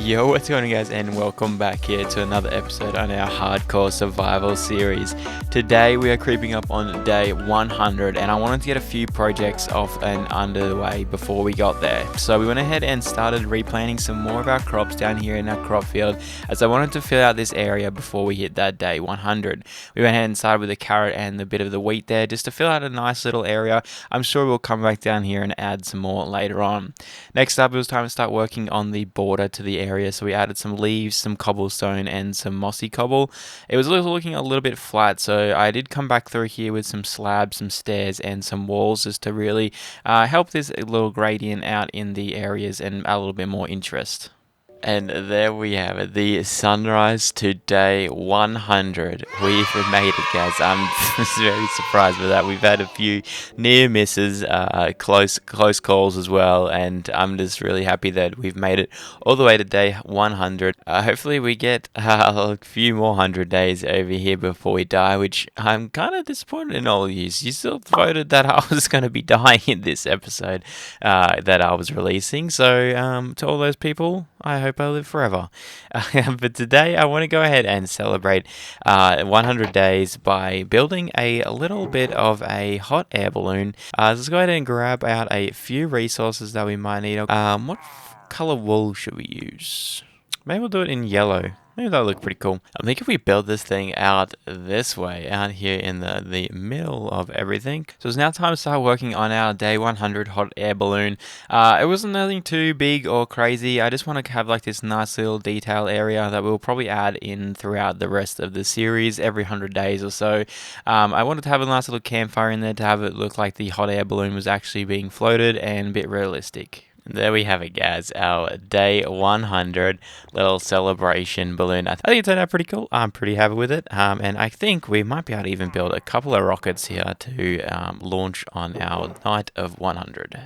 Yo, what's going on, guys, and welcome back here to another episode on our hardcore survival series. Today we are creeping up on day 100, and I wanted to get a few projects off and under the way before we got there. So we went ahead and started replanting some more of our crops down here in our crop field, as I wanted to fill out this area before we hit that day 100. We went ahead and started with the carrot and a bit of the wheat there just to fill out a nice little area. I'm sure we'll come back down here and add some more later on. Next up, it was time to start working on the border to the area, so we added some leaves, some cobblestone, and some mossy cobble. It was looking a little bit flat, so I did come back through here with some slabs, some stairs, and some walls just to really help this little gradient out in the areas and add a little bit more interest. And there we have it, the sunrise to day 100. We've made it, guys. I'm just very surprised with that. We've had a few near misses, close calls as well, and I'm just really happy that we've made it all the way to day 100. Hopefully we get a few more 100 days over here before we die, which I'm kind of disappointed in all of you. You still voted that I was going to be dying in this episode that I was releasing, so to all those people, I hope I live forever. But today I want to go ahead and celebrate 100 days by building a little bit of a hot air balloon. Let's go ahead and grab out a few resources that we might need. What color wool should we use? Maybe we'll do it in yellow. Maybe that'll look pretty cool. I think if we build this thing out this way, out here in the middle of everything. So it's now time to start working on our day 100 hot air balloon. It wasn't nothing too big or crazy. I just want to have like this nice little detail area that we'll probably add in throughout the rest of the series every 100 days or so. I wanted to have a nice little campfire in there to have it look like the hot air balloon was actually being floated and a bit realistic. There we have it, guys, our day 100 little celebration balloon. I think it turned out pretty cool. I'm pretty happy with it. And I think we might be able to even build a couple of rockets here to launch on our night of 100.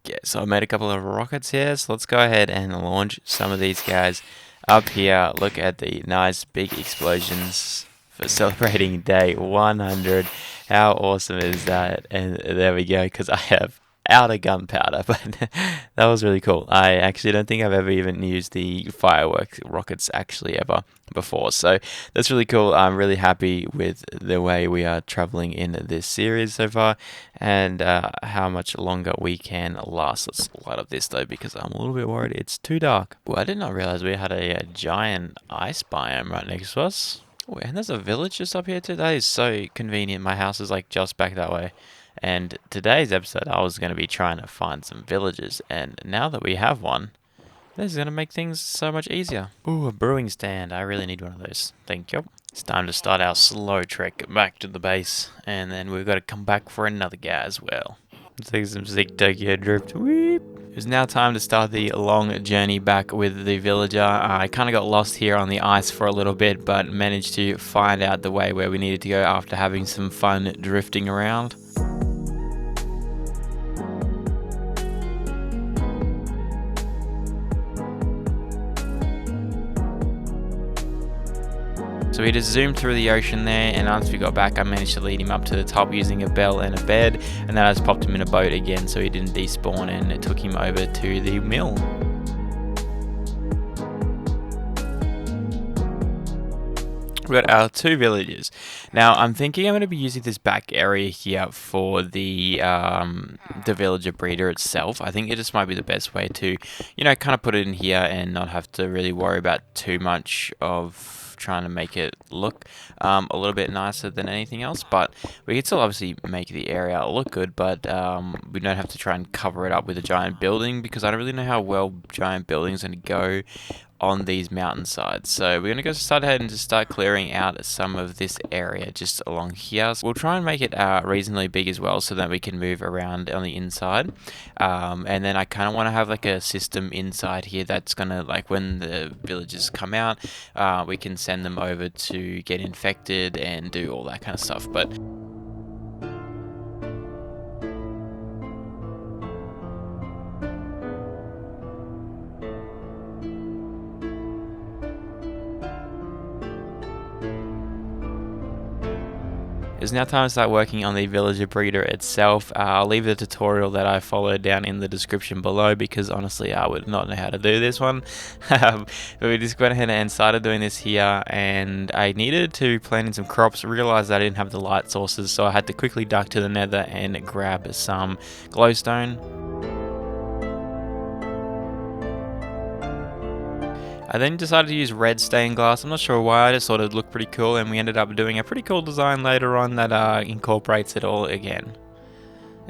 Yeah, so I made a couple of rockets here. So let's go ahead and launch some of these guys up here. Look at the nice big explosions for celebrating day 100. How awesome is that? And there we go, because I have out of gunpowder, but that was really cool. I actually don't think I've ever even used the fireworks rockets actually ever before, so that's really cool. I'm really happy with the way we are traveling in this series so far, and how much longer we can last. Let's light up this though, because I'm a little bit worried it's too dark. Well, I did not realize we had a giant ice biome right next to us. Oh, and there's a village just up here too. That is so convenient. My house is like just back that way. And today's episode, I was going to be trying to find some villages, and now that we have one, this is going to make things so much easier. Ooh, a brewing stand. I really need one of those. Thank you. It's time to start our slow trek back to the base, and then we've got to come back for another guy as well. Let's take some sick Tokyo drift. Weep. It's now time to start the long journey back with the villager. I kind of got lost here on the ice for a little bit, but managed to find out the way where we needed to go after having some fun drifting around. So we just zoomed through the ocean there, and once we got back, I managed to lead him up to the top using a bell and a bed, and then I just popped him in a boat again so he didn't despawn, and it took him over to the mill. We've got our two villages. Now, I'm thinking I'm going to be using this back area here for the villager breeder itself. I think it just might be the best way to, kind of put it in here and not have to really worry about too much of trying to make it look a little bit nicer than anything else, but we can still obviously make the area look good, but we don't have to try and cover it up with a giant building, because I don't really know how well giant buildings are going to go on these mountainsides. So we're going to go start ahead and just start clearing out some of this area just along here. So we'll try and make it reasonably big as well, so that we can move around on the inside. And then I kind of want to have like a system inside here that's going to, like, when the villagers come out, we can send them over to get infected and do all that kind of stuff. But It's now time to start working on the villager breeder itself. I'll leave the tutorial that I followed down in the description below because honestly I would not know how to do this one. But we just went ahead and started doing this here, and I needed to plant in some crops, realized I didn't have the light sources, so I had to quickly duck to the nether and grab some glowstone. I then decided to use red stained glass. I'm not sure why, I just thought it looked pretty cool, and we ended up doing a pretty cool design later on that incorporates it all again.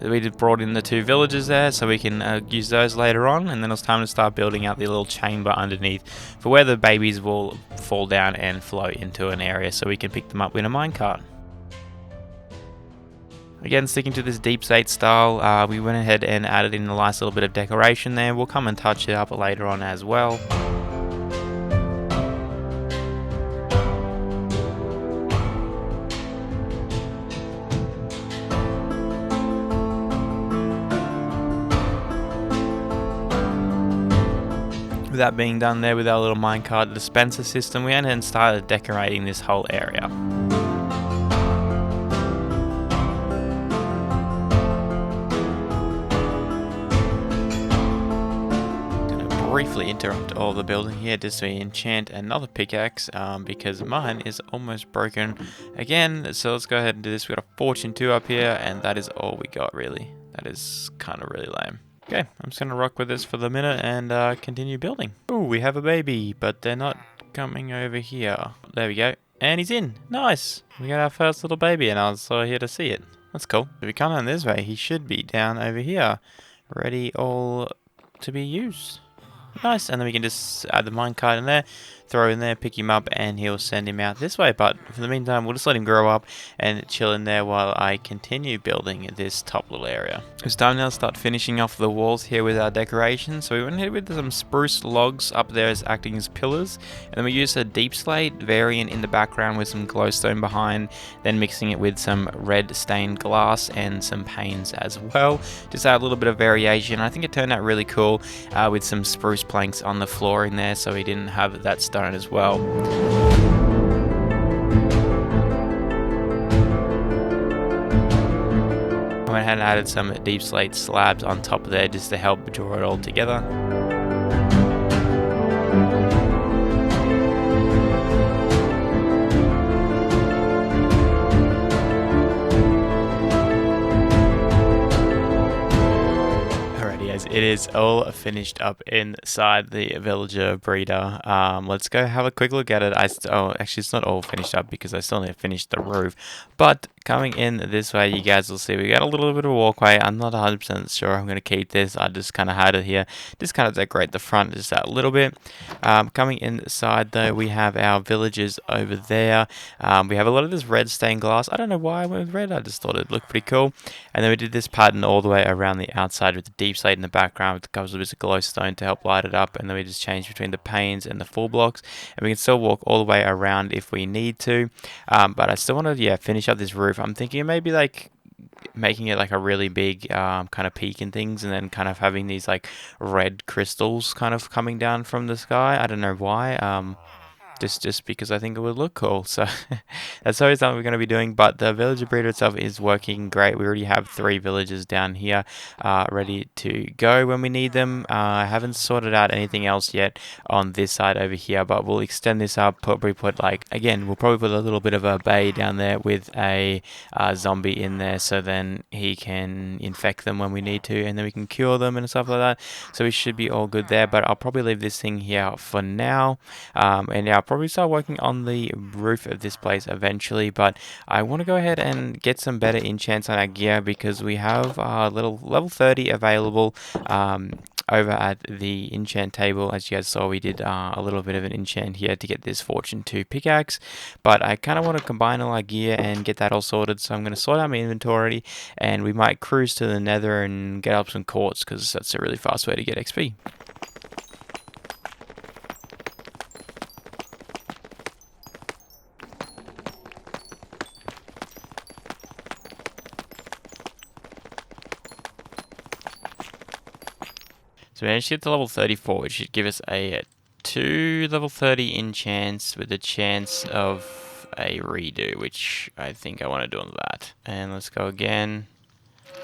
We brought in the 2 villagers there so we can use those later on, and then it was time to start building out the little chamber underneath for where the babies will fall down and float into an area so we can pick them up in a minecart. Again, sticking to this deep slate style, we went ahead and added in a nice little bit of decoration there. We'll come and touch it up later on as well. With that being done there with our little minecart dispenser system, we went ahead and started decorating this whole area. Briefly interrupt all the building here just to enchant another pickaxe because mine is almost broken again. So let's go ahead and do this. We got a fortune 2 up here, and that is all we got really. That is kind of really lame. Okay, I'm just gonna rock with this for the minute and continue building. Oh, we have a baby, but they're not coming over here. There we go, and he's in. Nice. We got our first little baby, and I was so here to see it. That's cool. If we come down this way, he should be down over here, ready all to be used. Nice, and then we can just add the minecart in there, throw in there, pick him up, and he'll send him out this way. But for the meantime, we'll just let him grow up and chill in there while I continue building this top little area. It's time now to start finishing off the walls here with our decorations. So we went ahead with some spruce logs up there as acting as pillars, and then we used a deep slate variant in the background with some glowstone behind, then mixing it with some red stained glass and some panes as well. Just add a little bit of variation. I think it turned out really cool with some spruce planks on the floor in there, so we didn't have that stone as well. I went ahead and added some deep slate slabs on top of there just to help draw it all together. It is all finished up inside the villager breeder. Let's go have a quick look at it. Oh, actually, it's not all finished up because I still need to finish the roof. But coming in this way, you guys will see we got a little bit of a walkway. I'm not 100% sure I'm going to keep this. I just kind of had it here. Just kind of decorate the front just a little bit. Coming inside, though, we have our villagers over there. We have a lot of this red stained glass. I don't know why I went with red. I just thought it looked pretty cool. And then we did this pattern all the way around the outside with the deep slate in the background with a couple of bits of glowstone to help light it up, and then we just change between the panes and the full blocks, and we can still walk all the way around if we need to. But I still want to finish up this roof. I'm thinking maybe like making it like a really big kind of peak and things, and then kind of having these like red crystals kind of coming down from the sky. I don't know why. Just because I think it would look cool. So that's always something we're going to be doing. But the villager breeder itself is working great. We already have 3 villagers down here ready to go when we need them. I haven't sorted out anything else yet on this side over here, but we'll extend this up. We'll probably put a little bit of a bay down there with a zombie in there, so then he can infect them when we need to, and then we can cure them and stuff like that. So we should be all good there. But I'll probably leave this thing here for now. And I'll probably start working on the roof of this place eventually, but I want to go ahead and get some better enchants on our gear because we have little level 30 available over at the enchant table. As you guys saw, we did a little bit of an enchant here to get this fortune 2 pickaxe, but I kind of want to combine all our gear and get that all sorted, so I'm going to sort out my inventory, and we might cruise to the nether and get up some quartz because that's a really fast way to get XP. So we managed to get to level 34, which should give us a 2 level 30 enchants with a chance of a redo, which I think I want to do on that. And let's go again.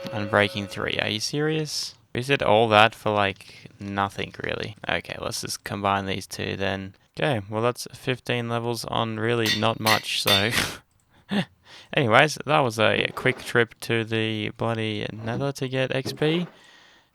Unbreaking 3. Are you serious? Is it all that for like nothing really? Okay, let's just combine these two then. Okay, well that's 15 levels on really not much, so... Anyways, that was a quick trip to the bloody nether to get XP.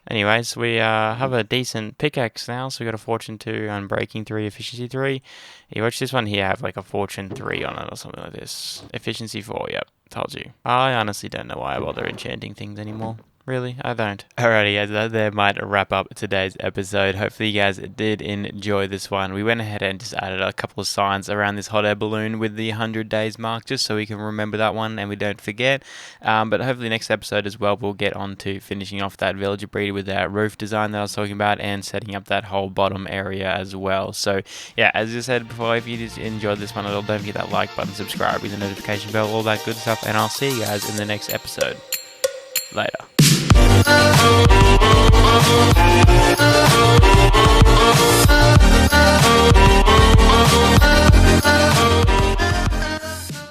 Anyways, we have a decent pickaxe now, so we got a Fortune 2, Unbreaking 3, Efficiency 3. You watch this one here have like a Fortune 3 on it or something like this. Efficiency 4, yep, told you. I honestly don't know why I bother enchanting things anymore. Really, I don't. Alrighty guys, that there might wrap up today's episode. Hopefully you guys did enjoy this one. We went ahead and just added a couple of signs around this hot air balloon with the 100 days mark, just so we can remember that one and we don't forget. But hopefully next episode as well, we'll get on to finishing off that villager breeder with that roof design that I was talking about and setting up that whole bottom area as well. So yeah, as I said before, if you just enjoyed this one at all, don't forget that like button, subscribe with the notification bell, all that good stuff, and I'll see you guys in the next episode. Later.